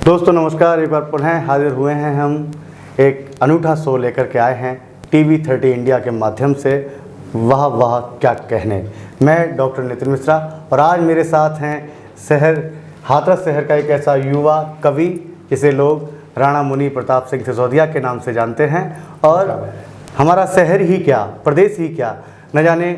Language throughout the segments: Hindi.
दोस्तों नमस्कार, एक बार पुनः हाजिर हुए हैं हम एक अनूठा शो लेकर के आए हैं TV30 इंडिया के माध्यम से। वाह वाह क्या कहने। मैं डॉक्टर नितिन मिश्रा और आज मेरे साथ हैं हाथरस शहर का एक ऐसा युवा कवि जिसे लोग राणा मुनि प्रताप सिंह सिसोदिया के नाम से जानते हैं। और हमारा शहर ही क्या, प्रदेश ही क्या, न जाने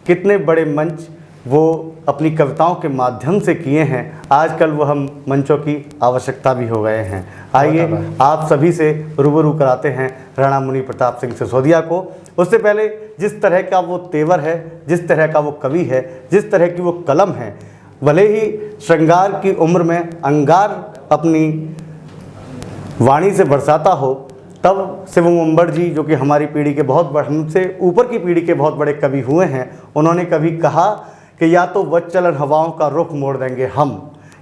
कितने बड़े मंच वो अपनी कविताओं के माध्यम से किए हैं। आजकल वो हम मंचों की आवश्यकता भी हो गए हैं। आइए आप सभी से रूबरू कराते हैं राणा मुनि प्रताप सिंह सिसोदिया को। उससे पहले जिस तरह का वो तेवर है, जिस तरह का वो कवि है, जिस तरह की वो कलम है, भले ही श्रृंगार की उम्र में अंगार अपनी वाणी से बरसाता हो, तब शिवम अंबर जी जो कि हमारी पीढ़ी के हमसे ऊपर की पीढ़ी के बहुत बड़े कवि हुए हैं, उन्होंने कभी कहा कि या तो वत्सलन हवाओं का रुख मोड़ देंगे हम,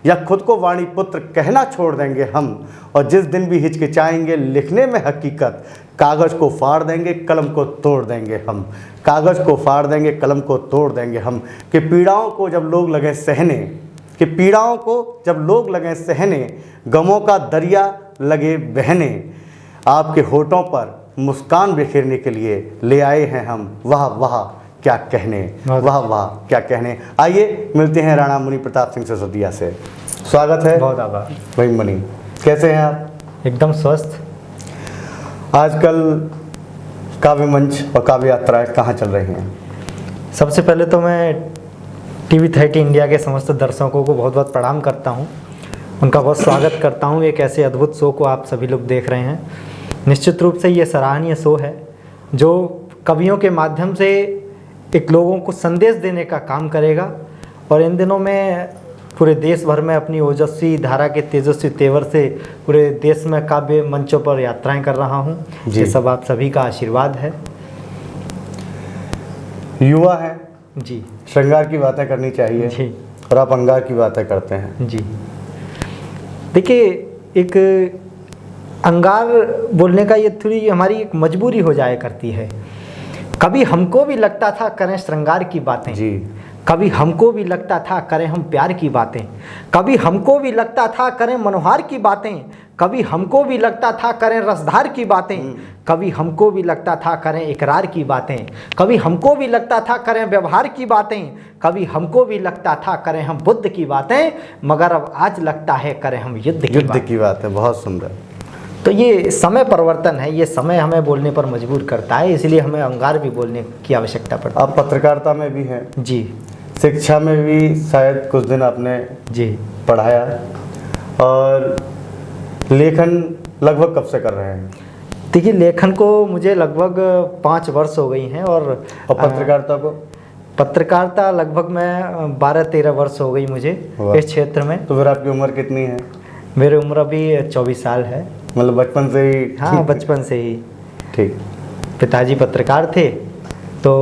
या खुद को वाणी पुत्र कहना छोड़ देंगे हम, और जिस दिन भी हिचकिचाएंगे लिखने में हकीकत, कागज़ को फाड़ देंगे कलम को तोड़ देंगे हम। कागज़ को फाड़ देंगे कलम को तोड़ देंगे हम। कि पीड़ाओं को जब लोग लगे सहने, गमों का दरिया लगे बहने, आपके होठों पर मुस्कान बिखेरने के लिए ले आए हैं हम। वाह वाह क्या कहने, वाह वाह क्या कहने। आइए मिलते हैं राणा मुनि प्रताप सिंह सिसोदिया से। स्वागत है। बहुत आभार भाई मुनि, कैसे हैं आप? एकदम स्वस्थ। आजकल काव्य मंच और काव्य यात्राएं कहाँ चल रही हैं? सबसे पहले तो मैं TV30 इंडिया के समस्त दर्शकों को बहुत बहुत प्रणाम करता हूँ, उनका बहुत स्वागत करता हूँ। एक ऐसे अद्भुत शो को आप सभी लोग देख रहे हैं। निश्चित रूप से ये सराहनीय शो है जो कवियों के माध्यम से एक लोगों को संदेश देने का काम करेगा। और इन दिनों में पूरे देश भर में अपनी ओजस्वी धारा के तेजस्वी तेवर से पूरे देश में काव्य मंचों पर यात्राएं कर रहा हूं। ये सब आप सभी का आशीर्वाद है। युवा है जी, श्रृंगार की बातें करनी चाहिए जी, और आप अंगार की बातें करते हैं। जी। देखिए, एक अंगार बोलने का ये थोड़ी हमारी एक मजबूरी हो जाया करती है। कभी हमको भी लगता था करें श्रृंगार की बातें जी, कभी हमको भी लगता था करें हम प्यार की बातें, कभी हमको भी लगता था करें मनोहार की बातें, कभी हमको भी लगता था करें रसधार की बातें, कभी हमको भी लगता था करें इकरार की बातें, कभी हमको भी लगता था करें व्यवहार की बातें, कभी हमको भी लगता था करें हम बुद्ध की बातें, मगर अब आज लगता है करें हम युद्ध की बातें। बहुत सुंदर। तो ये समय परिवर्तन है, ये समय हमें बोलने पर मजबूर करता है, इसलिए हमें अंगार भी बोलने की आवश्यकता पड़ती है। आप पत्रकारिता में भी हैं जी, शिक्षा में भी शायद कुछ दिन आपने जी पढ़ाया, और लेखन लगभग कब से कर रहे हैं? देखिए, लेखन को मुझे लगभग 5 वर्ष हो गई हैं। और पत्रकारिता को? पत्रकारिता लगभग मैं 12-13 वर्ष हो गई मुझे इस क्षेत्र में। तो फिर आपकी उम्र कितनी है? मेरी उम्र अभी 24 साल है। मतलब बचपन से ही? हाँ, बचपन से ही। ठीक। पिताजी पत्रकार थे तो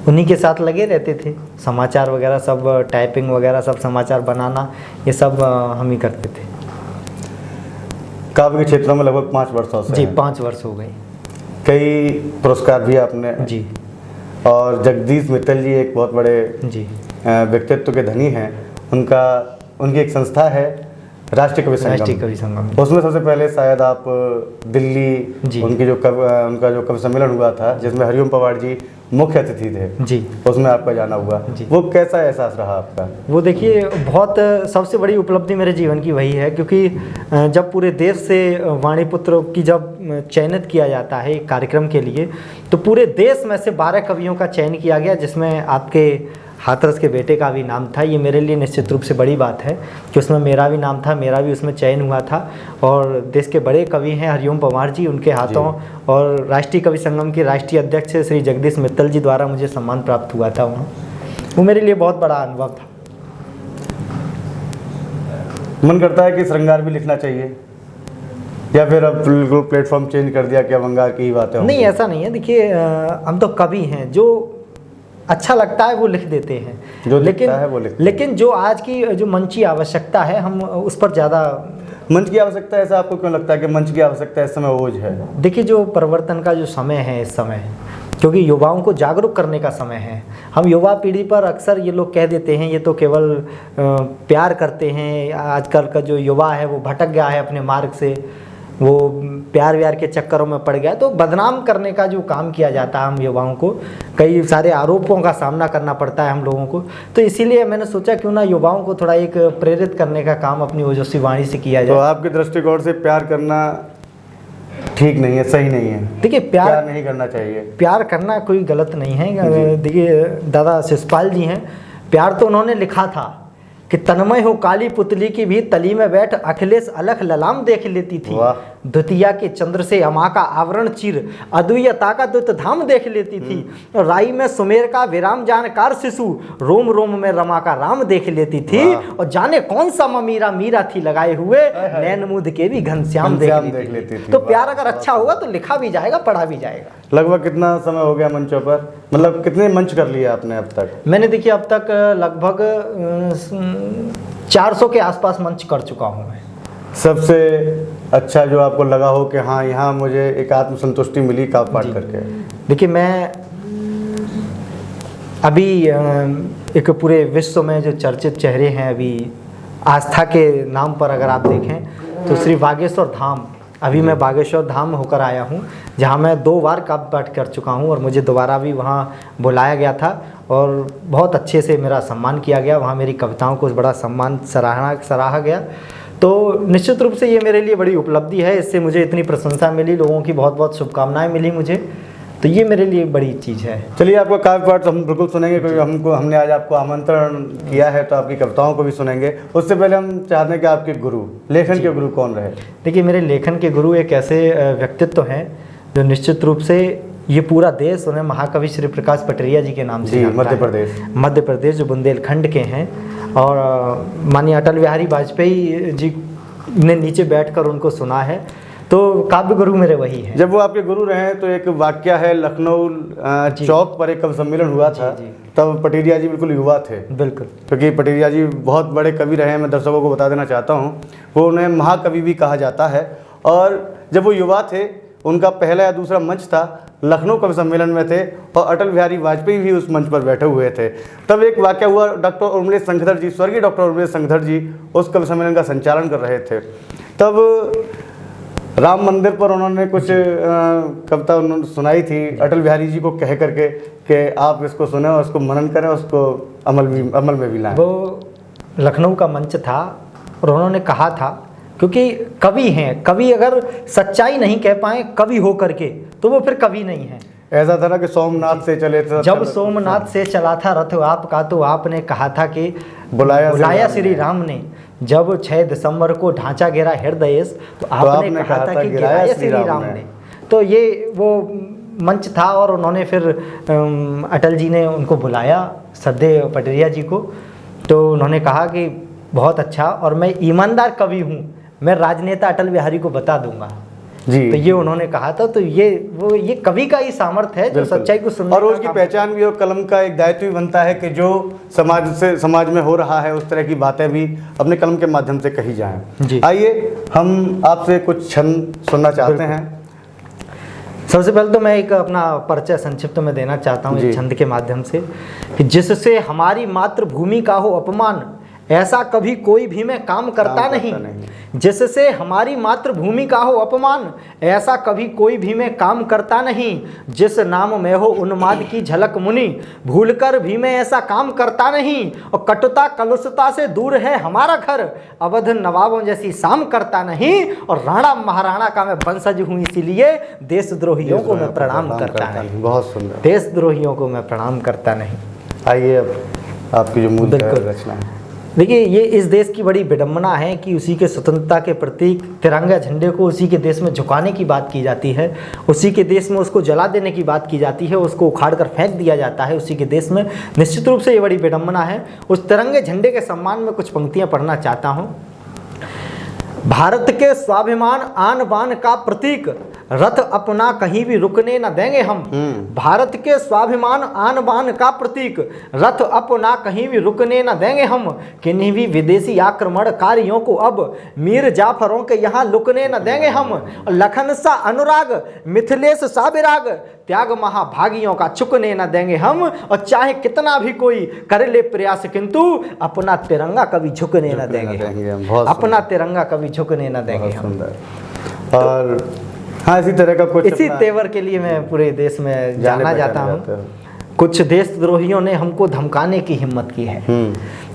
उन्हीं के साथ लगे रहते थे। समाचार वगैरह सब, टाइपिंग वगैरह सब, समाचार बनाना, ये सब हम ही करते थे। काव्य के क्षेत्रों में लगभग 5 वर्षों से? जी, 5 वर्ष हो गए। कई पुरस्कार भी आपने? जी। और जगदीश मित्तल जी एक बहुत बड़े जी व्यक्तित्व के धनी हैं। उनकी एक संस्था है राष्ट्रीय कवि संगम। उसमें सबसे पहले शायद आप दिल्ली उनका जो कवि सम्मेलन हुआ था जिसमें हरिओम पवार जी मुख्य अतिथि थे जी, उसमें आपका जाना हुआ। वो कैसा एहसास रहा आपका? वो देखिए, बहुत सबसे बड़ी उपलब्धि मेरे जीवन की वही है, क्योंकि जब पूरे देश से वाणी पुत्र की जब चयनित किया जाता है एक कार्यक्रम के लिए, तो पूरे देश में से 12 कवियों का चयन किया गया, जिसमें आपके हाथरस के बेटे का भी नाम था। ये मेरे लिए निश्चित रूप से बड़ी बात है कि उसमें मेरा भी नाम था, मेरा भी उसमें चयन हुआ था। और देश के बड़े कवि हैं हरिओम पवार जी, उनके हाथों और राष्ट्रीय कवि संगम के राष्ट्रीय अध्यक्ष श्री जगदीश मित्तल जी द्वारा मुझे सम्मान प्राप्त हुआ था वहाँ। वो मेरे लिए बहुत बड़ा अनुभव था। मन करता है कि श्रृंगार भी लिखना चाहिए, या फिर अब बिल्कुल प्लेटफॉर्म चेंज कर दिया कि अब अंगार की ही बातें? नहीं, ऐसा नहीं है। देखिए, हम तो कवि हैं, जो अच्छा लगता है वो लिख देते हैं, लेकिन जो आज की जो मंच की आवश्यकता है, हम उस पर ज़्यादा। मंच की आवश्यकता है, ऐसा आपको क्यों लगता है कि मंच की आवश्यकता इस समय ओझ है? देखिए, जो परिवर्तन का जो समय है इस समय, क्योंकि युवाओं को जागरूक करने का समय है। हम युवा पीढ़ी पर अक्सर ये लोग कह देते हैं ये तो केवल प्यार करते हैं, आजकल का जो युवा है वो भटक गया है अपने मार्ग से, वो प्यार व्यार के चक्करों में पड़ गया, तो बदनाम करने का जो काम किया जाता है हम युवाओं को, कई सारे आरोपों का सामना करना पड़ता है हम लोगों को। तो इसीलिए मैंने सोचा क्यों ना युवाओं को थोड़ा एक प्रेरित करने का काम अपनी ओजस्वी वाणी से किया जाए। तो आपके दृष्टिकोण से प्यार करना ठीक नहीं है, सही नहीं है? देखिए प्यार नहीं करना चाहिए। प्यार करना कोई गलत नहीं है। देखिए दादा शिषपाल जी हैं, प्यार तो उन्होंने लिखा था कि तन्मय हो काली पुतली की भी तली में बैठ अखिलेश अलख ललाम देख लेती थी, द्वितीया के चंद्र से अमा का आवरण चीर अद्वितीयता का द्वित धाम देख लेती थी, राई में सुमेर का विराम जानकार शिशु रोम रोम में रमा का राम देख लेती थी, और जाने कौन सा ममीरा मीरा थी लगाए हुए नैन मुद के भी घनश्याम देख लेती थी। तो प्यार अगर अच्छा होगा तो लिखा भी जाएगा, पढ़ा भी जाएगा। लगभग कितना समय हो गया मंचों पर, मतलब कितने मंच कर लिए आपने अब तक? मैंने देखिए अब तक लगभग 400 के आसपास मंच कर चुका हूँ मैं। सबसे अच्छा जो आपको लगा हो कि हाँ यहाँ मुझे एक आत्मसंतुष्टि मिली काव्य पाठ करके? देखिए मैं अभी एक पूरे विश्व में जो चर्चित चेहरे हैं अभी आस्था के नाम पर अगर आप देखें तो श्री बागेश्वर धाम, अभी मैं बागेश्वर धाम होकर आया हूँ जहाँ मैं 2 बार काव्य पाठ कर चुका हूँ, और मुझे दोबारा भी वहाँ बुलाया गया था और बहुत अच्छे से मेरा सम्मान किया गया। वहाँ मेरी कविताओं को बड़ा सम्मान सराहा गया। तो निश्चित रूप से ये मेरे लिए बड़ी उपलब्धि है, इससे मुझे इतनी प्रशंसा मिली, लोगों की बहुत बहुत शुभकामनाएं मिली मुझे, तो ये मेरे लिए बड़ी चीज़ है। चलिए आपका काव्य पाठ हम बिल्कुल सुनेंगे, क्योंकि हमने आज आपको आमंत्रण किया है तो आपकी कविताओं को भी सुनेंगे। उससे पहले हम चाहते हैं कि आपके गुरु, लेखन के गुरु कौन रहे? देखिए मेरे लेखन के गुरु एक ऐसे व्यक्तित्व हैं जो निश्चित रूप से ये पूरा देश उन्हें महाकवि श्री प्रकाश पटरिया जी के नाम से मध्य प्रदेश जो बुंदेलखंड के हैं, और माननीय अटल बिहारी वाजपेयी जी ने नीचे बैठकर उनको सुना है, तो काव्य गुरु मेरे वही हैं। जब वो आपके गुरु रहे तो एक वाक्य है, लखनऊ चौक पर एक कवि सम्मेलन हुआ था, तब पटेरिया जी बिल्कुल युवा थे। बिल्कुल, क्योंकि पटेरिया जी बहुत बड़े कवि रहे हैं, मैं दर्शकों को बता देना चाहता हूँ, वो उन्हें महाकवि भी कहा जाता है। और जब वो युवा थे उनका पहला या दूसरा मंच था, लखनऊ कवि सम्मेलन में थे और अटल बिहारी वाजपेयी भी उस मंच पर बैठे हुए थे। तब एक वाक़या हुआ, डॉक्टर उर्मिलेश संघधर जी, स्वर्गीय डॉक्टर उर्मिलेश संघधर जी उस कवि सम्मेलन का संचालन कर रहे थे। तब राम मंदिर पर उन्होंने कुछ कविता उन्होंने सुनाई थी अटल बिहारी जी को कह करके कि आप इसको सुने और उसको मनन करें, उसको अमल में भी लाएं। वो लखनऊ का मंच था और उन्होंने कहा था, क्योंकि कवि हैं, कवि अगर सच्चाई नहीं कह पाए कवि हो करके तो वो फिर कवि नहीं है। ऐसा था ना कि सोमनाथ से चले थे, जब सोमनाथ से चला था रथ आपका, तो आपने कहा था कि बुलाया श्री राम ने, जब 6 दिसंबर को ढांचा गिरा हृदय, तो आपने कहा था कि गिराया श्री राम ने। तो ये वो मंच था और उन्होंने फिर अटल जी ने उनको बुलाया, श्रद्धेय पटरिया जी को, तो उन्होंने कहा कि बहुत अच्छा, और मैं ईमानदार कवि हूँ, मैं राजनेता अटल बिहारी को बता दूंगा जी। तो ये उन्होंने कहा था। तो ये कवि का ही सामर्थ्य है जो सच्चाई को सुनने और उसकी पहचान भी, और कलम का एक दायित्व भी बनता है कि जो समाज में हो रहा है उस तरह की बातें भी अपने कलम के माध्यम से कही जाएं। आइए हम आपसे कुछ छंद सुनना चाहते हैं। सबसे पहले तो मैं एक अपना परिचय संक्षिप्त में देना चाहता हूँ एक छंद के माध्यम से, कि जिससे हमारी मातृभूमि का हो अपमान, ऐसा कभी कोई भी मैं काम करता नहीं। जिससे हमारी मातृभूमि का हो अपमान, ऐसा कभी कोई भी मैं काम करता नहीं। जिस नाम में हो उन्माद की झलक मुनि, भूलकर भी मैं ऐसा काम करता नहीं। और कटुता कलुषता से दूर है हमारा घर, अवध नवाबों जैसी शाम करता नहीं। और राणा महाराणा का मैं वंशज हूँ, इसीलिए देशद्रोहियों को मैं प्रणाम करता नहीं। बहुत सुंदर। देशद्रोहियों को मैं प्रणाम करता नहीं। आइए अब आपकी जो मूल रचना है। देखिए ये इस देश की बड़ी विडम्बना है कि उसी के स्वतंत्रता के प्रतीक तिरंगा झंडे को उसी के देश में झुकाने की बात की जाती है, उसी के देश में उसको जला देने की बात की जाती है, उसको उखाड़ कर फेंक दिया जाता है उसी के देश में। निश्चित रूप से ये बड़ी विडम्बना है। उस तिरंगे झंडे के सम्मान में कुछ पंक्तियाँ पढ़ना चाहता हूँ। भारत के स्वाभिमान आन बान का प्रतीक, रथ अपना कहीं भी रुकने न देंगे हम। भारत के स्वाभिमान आन बान का प्रतीक रथ अपना कहीं भी रुकने न देंगे हम। किन्हीं भी विदेशी आक्रमणकारियों को अब मीर जाफरों के यहाँ लुकने न देंगे हम। लखन सा अनुराग मिथिलेश सा विराग त्याग महाभागियों का चुकने न देंगे हम। और चाहे कितना भी कोई कर ले प्रयास किंतु अपना तिरंगा कभी झुकने न देंगे हम। अपना तिरंगा कभी झुकने न देंगे हम। और हाँ, इसी तरह का कुछ इसी तेवर के लिए मैं पूरे देश में जाना जाता हूँ। कुछ देशद्रोहियों ने हमको धमकाने की हिम्मत की है।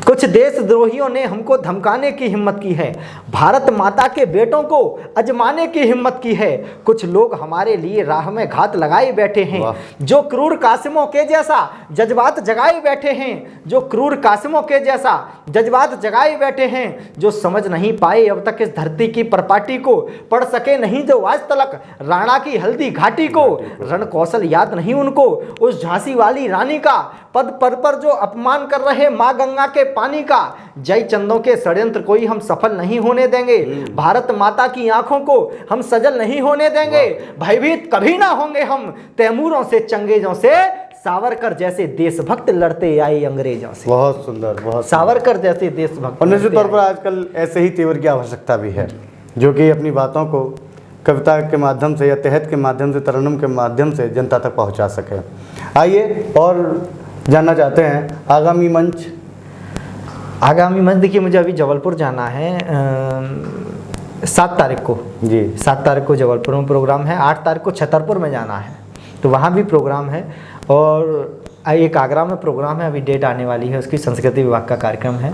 कुछ देशद्रोहियों ने हमको धमकाने की हिम्मत की है। भारत माता के बेटों को अजमाने की हिम्मत की है। कुछ लोग हमारे लिए राह में घात लगाए बैठे हैं। जो क्रूर कासिमों के जैसा जज्बात जगाए बैठे हैं। जो क्रूर कासिमों के जैसा जज्बात जगाए बैठे हैं। जो समझ नहीं पाए अब तक इस धरती की परपाटी को, पढ़ सके नहीं जो आज तलक राणा की हल्दी घाटी को। रण कौशल याद नहीं उनको उस झांसी वाली रानी का। पद पर जो अपमान कर रहे माँ गंगा के पानी का। जय चंदों के षड्यंत्र कोई हम सफल नहीं होने देंगे। भारत माता की आंखों को हम सजल नहीं होने देंगे। भयभीत कभी ना होंगे हम तैमूरों से, चंगेजों से। सावरकर जैसे देशभक्त लड़ते आए अंग्रेजों से। बहुत सुंदर, बहुत सावरकर जैसे देशभक्त। और निश्चित तौर पर आजकल ऐसे ही तेवर की आवश्यकता भी है, जो कि अपनी बातों को कविता के माध्यम से या तहत के माध्यम से, तरन्नुम के माध्यम से जनता तक पहुंचा सके। आइए और जानना चाहते हैं आगामी मंच। आगामी मंच देखिए, मुझे अभी जबलपुर जाना है 7 तारीख को जी। 7 तारीख को जबलपुर में प्रोग्राम है। 8 तारीख को छतरपुर में जाना है, तो वहाँ भी प्रोग्राम है। और एक आगरा में प्रोग्राम है, अभी डेट आने वाली है उसकी, संस्कृति विभाग का कार्यक्रम है।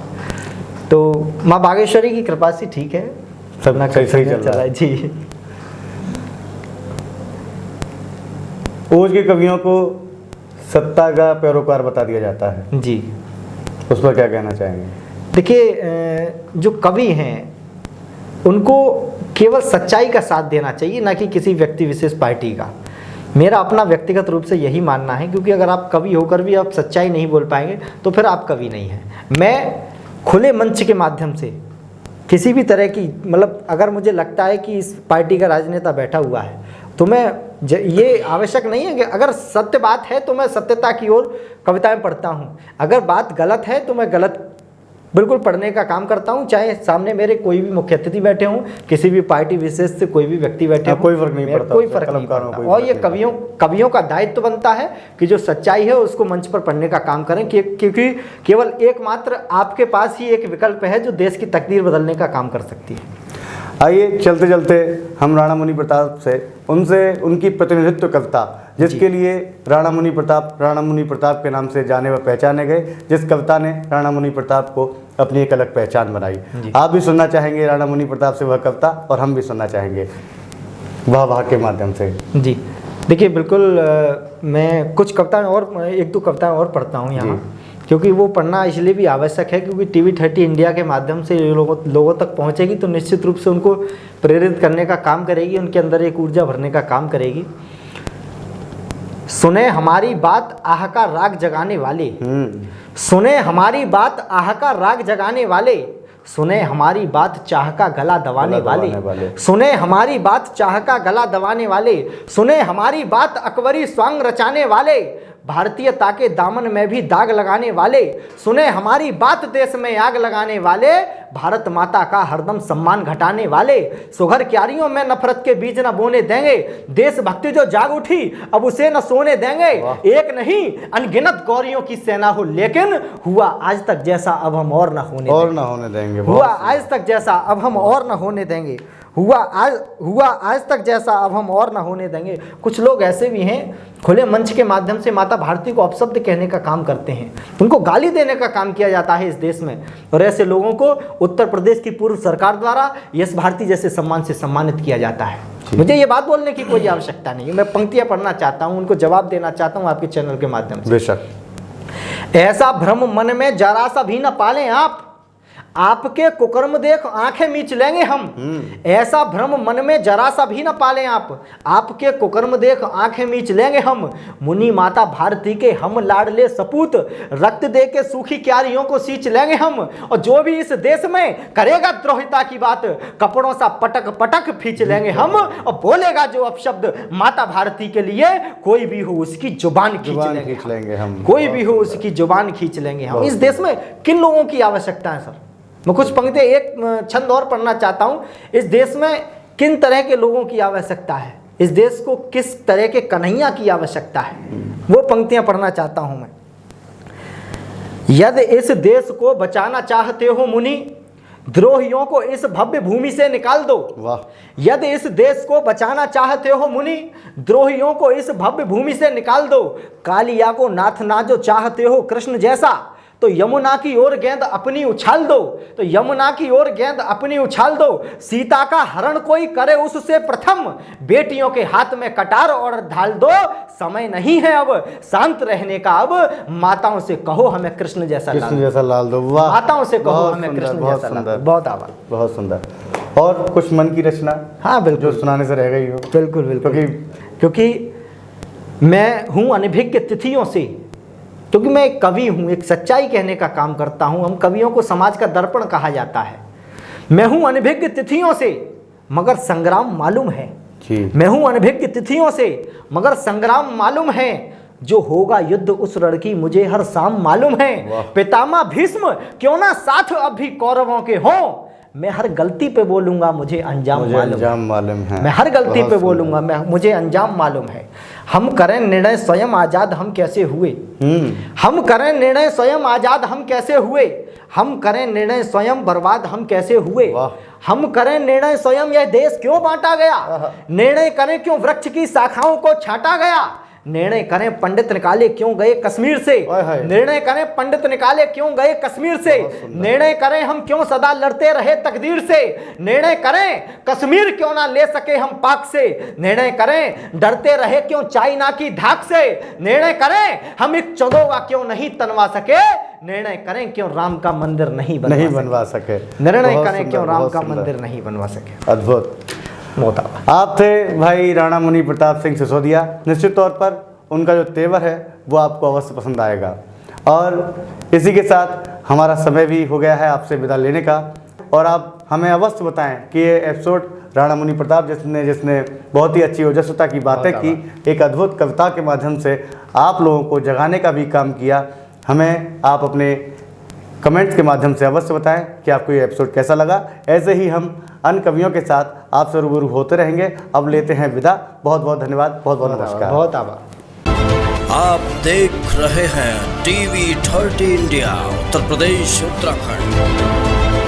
तो माँ बागेश्वरी की कृपा से ठीक है, सब सही चल रहा है जी। ओज के कवियों को सत्ता का पैरोकार बता दिया जाता है जी, उस पर क्या कहना चाहेंगे? देखिए, जो कवि हैं उनको केवल सच्चाई का साथ देना चाहिए, ना कि किसी व्यक्ति विशेष पार्टी का। मेरा अपना व्यक्तिगत रूप से यही मानना है, क्योंकि अगर आप कवि होकर भी आप सच्चाई नहीं बोल पाएंगे तो फिर आप कवि नहीं हैं। मैं खुले मंच के माध्यम से किसी भी तरह की, मतलब अगर मुझे लगता है कि इस पार्टी का राजनेता बैठा हुआ है तो मैं ये आवश्यक नहीं है कि अगर सत्य बात है तो मैं सत्यता की ओर कविताएं पढ़ता हूँ। अगर बात गलत है तो मैं गलत बिल्कुल पढ़ने का काम करता हूँ, चाहे सामने मेरे कोई भी मुख्य अतिथि बैठे हों, किसी भी पार्टी विशेष से कोई भी व्यक्ति बैठे हों, कोई फर्क नहीं पड़ता, कोई फर्क नहीं पड़ता। और ये कवियों का दायित्व बनता है कि जो सच्चाई है उसको मंच पर पढ़ने का काम करें, क्योंकि केवल एकमात्र आपके पास ही एक विकल्प है जो देश की तकदीर बदलने का काम कर सकती है। आइए चलते चलते हम राणा मुनि प्रताप से उनकी प्रतिनिधित्व कविता, जिसके लिए राणा मुनि प्रताप के नाम से जाने व पहचाने गए, जिस कविता ने राणा मुनि प्रताप को अपनी एक अलग पहचान बनाई। आप भी सुनना चाहेंगे राणा मुनि प्रताप से वह कविता, और हम भी सुनना चाहेंगे वाह के माध्यम से। जी देखिए, बिल्कुल मैं कुछ कविताएं और, 1-2 कविताएं और पढ़ता हूँ यहाँ, क्योंकि वो पढ़ना इसलिए भी आवश्यक है क्योंकि TV30 इंडिया के माध्यम से लोगों तक पहुँचेगी तो निश्चित रूप से उनको प्रेरित करने का काम करेगी, उनके अंदर एक ऊर्जा भरने का काम करेगी। सुने हमारी बात आह का राग जगाने वाले, सुने हमारी बात आह का राग जगाने वाले, सुने हमारी बात चाह का गला दबाने वाले, सुने हमारी बात चाह का गला दबाने वाले, सुने हमारी बात अकबरी स्वांग रचाने वाले, भारतीयता के दामन में भी दाग लगाने वाले, सुने हमारी बात देश में आग लगाने वाले, भारत माता का हरदम सम्मान घटाने वाले, सुघर क्यारियों में नफरत के बीज न बोने देंगे, देशभक्ति जो जाग उठी अब उसे न सोने देंगे। एक नहीं अनगिनत गौरियों की सेना हो, लेकिन हुआ आज तक जैसा अब हम और न होने देंगे। हुआ आज तक जैसा अब हम और न होने देंगे। हुआ आज तक जैसा अब हम और ना होने देंगे। कुछ लोग ऐसे भी हैं खुले मंच के माध्यम से माता भारती को अपशब्द कहने का काम करते हैं, उनको गाली देने का काम किया जाता है इस देश में, और ऐसे लोगों को उत्तर प्रदेश की पूर्व सरकार द्वारा यश भारती जैसे सम्मान से सम्मानित किया जाता है। मुझे ये बात बोलने की कोई आवश्यकता नहीं है, मैं पंक्तियां पढ़ना चाहता हूँ, उनको जवाब देना चाहता हूँ आपके चैनल के माध्यम से। बेशक। ऐसा भ्रम मन में जरा सा भी न पालें आप, आपके कुकर्म देख आंखें मीच लेंगे हम। ऐसा भ्रम मन में जरा सा भी न पालें आप, आपके कुकर्म देख आंखें मीच लेंगे हम। मुनि माता भारती के हम लाडले सपूत, रक्त दे के सूखी क्यारियों को सींच लेंगे हम। और जो भी इस देश में करेगा द्रोहिता की बात, कपड़ों सा पटक पटक खींच लेंगे हम। और बोलेगा जो अपशब्द माता भारती के लिए, कोई भी हो उसकी जुबान खींच लेंगे हम। कोई भी हो उसकी जुबान खींच लेंगे हम। इस देश में किन लोगों की आवश्यकता है सर? मैं कुछ पंक्ति एक छंद और पढ़ना चाहता हूं। इस देश में किन तरह के लोगों की आवश्यकता है, इस देश को किस तरह के कन्हैया की आवश्यकता है, वो पंक्तियां पढ़ना चाहता हूं मैं। यदि इस देश को बचाना चाहते हो मुनि, द्रोहियों को इस भव्य भूमि से निकाल दो। वाह। यदि इस देश को बचाना चाहते हो मुनि, द्रोहियों को इस भव्य भूमि से निकाल दो। कालिया को नाथना जो चाहते हो कृष्ण जैसा, तो यमुना की ओर गेंद अपनी उछाल दो। तो यमुना की ओर गेंद अपनी उछाल दो। सीता का हरण कोई करे उससे प्रथम, बेटियों के हाथ में कटार और ढाल दो। समय नहीं है अब शांत रहने का, अब माताओं से कहो हमें कृष्ण जैसा लाल दो। वाह। माताओं से कहो हमें कृष्ण जैसा लाल दो। बहुत आभार, बहुत सुंदर। और कुछ मन की रचना? हाँ बिल्कुल, जो सुनाने से रह गई हो। बिल्कुल बिल्कुल, क्योंकि मैं हूँ अनभिज्ञ तिथियों से, क्योंकि मैं एक कवि हूँ, एक सच्चाई कहने का काम करता हूँ। हम कवियों को समाज का दर्पण कहा जाता है। मैं हूँ अनभिज्ञ तिथियों से मगर संग्राम मालूम है। मैं हूँ अनभिज्ञ तिथियों से मगर संग्राम मालूम है। जो होगा युद्ध उस रण की मुझे हर शाम मालूम है। पितामह भीष्म क्यों ना साथ अब भी कौरवों के हों, मैं हर गलती पे बोलूंगा मुझे अंजाम मालूम है। मैं हर गलती पे बोलूंगा मुझे अंजाम मालूम है। हम करें निर्णय स्वयं आजाद हम कैसे हुए। हम करें निर्णय स्वयं आजाद हम कैसे हुए। हम करें निर्णय स्वयं बर्बाद हम कैसे हुए। हम करें निर्णय स्वयं यह देश क्यों बांटा गया। निर्णय करें क्यों वृक्ष की शाखाओं को छांटा गया। निर्णय करें पंडित निकाले क्यों गए कश्मीर से। निर्णय करें पंडित निकाले क्यों गए कश्मीर से। निर्णय करें हम क्यों सदा लड़ते रहे तकदीर से। निर्णय करें कश्मीर क्यों ना ले सके हम पाक से। निर्णय करें डरते रहे क्यों चाइना की धाक से। निर्णय करें हम एक चंदोवा क्यों नहीं तनवा सके। निर्णय करें क्यों राम का मंदिर नहीं बनवा सके। निर्णय करें क्यों राम का मंदिर नहीं बनवा सके। अद्भुत। आप थे भाई राणा मुनि प्रताप सिंह सिसोदिया। निश्चित तौर पर उनका जो तेवर है वो आपको अवश्य पसंद आएगा। और इसी के साथ हमारा समय भी हो गया है आपसे विदा लेने का। और आप हमें अवश्य बताएं कि ये एपिसोड राणा मुनि प्रताप जिसने बहुत ही अच्छी ओजस्विता की बातें की, एक अद्भुत कविता के माध्यम से आप लोगों को जगाने का भी काम किया, हमें आप अपने कमेंट्स के माध्यम से अवश्य बताएं कि आपको ये एपिसोड कैसा लगा। ऐसे ही हम अन्य कवियों के साथ आपसे रूबरू होते रहेंगे। अब लेते हैं विदा। बहुत बहुत धन्यवाद, बहुत बहुत नमस्कार, बहुत आभार। आप देख रहे हैं TV 30 इंडिया, उत्तर प्रदेश उत्तराखंड।